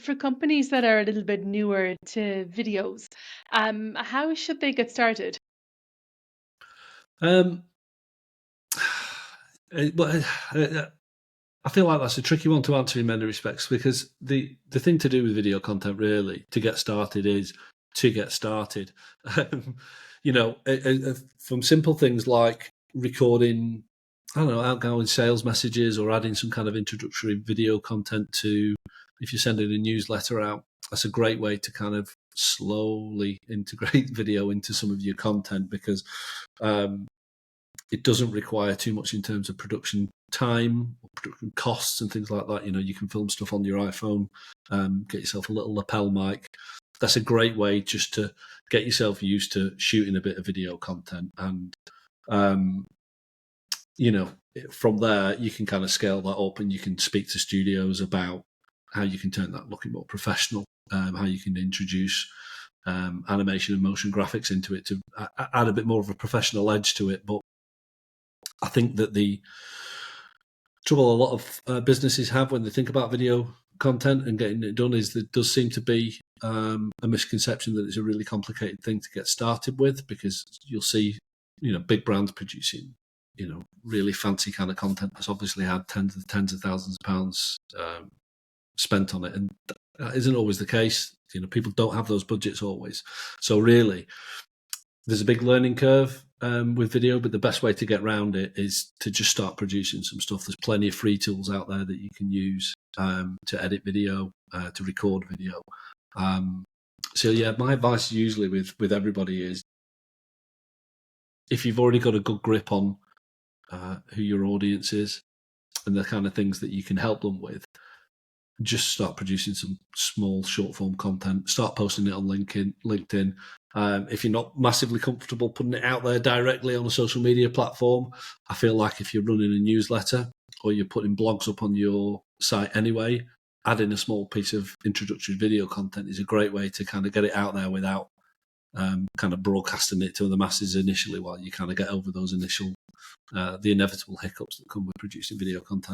For companies that are a little bit newer to videos, how should they get started? Um, well, I feel like that's a tricky one to answer in many respects because the thing to do with video content really to get started is to get started. Um, from simple things like recording, I don't know, outgoing sales messages or adding some kind of introductory video content to, if you're sending a newsletter out, that's a great way to kind of slowly integrate video into some of your content because um, it doesn't require too much in terms of production time or production costs and things like that. You can film stuff on your iPhone, get yourself a little lapel mic. That's a great way just to get yourself used to shooting a bit of video content. And, um, you know, from there, you can kind of scale that up and you can speak to studios about how you can turn that looking more professional, how you can introduce animation and motion graphics into it to add a bit more of a professional edge to it. But I think that the trouble a lot of businesses have when they think about video content and getting it done is there does seem to be a misconception that it's a really complicated thing to get started with because you'll see, big brands producing, really fancy kind of content that's obviously had tens of thousands of pounds spent on it, and that isn't always the case. People don't have those budgets always, so really there's a big learning curve with video, but the best way to get around it is to just start producing some stuff. There's plenty of free tools out there that you can use to edit video, to record video. So yeah, my advice usually with everybody is if you've already got a good grip on who your audience is and the kind of things that you can help them with, just start producing some small short form content, start posting it on LinkedIn. If you're not massively comfortable putting it out there directly on a social media platform, I feel like if you're running a newsletter or you're putting blogs up on your site anyway, adding a small piece of introductory video content is a great way to kind of get it out there without kind of broadcasting it to the masses initially while you kind of get over those initial, the inevitable hiccups that come with producing video content.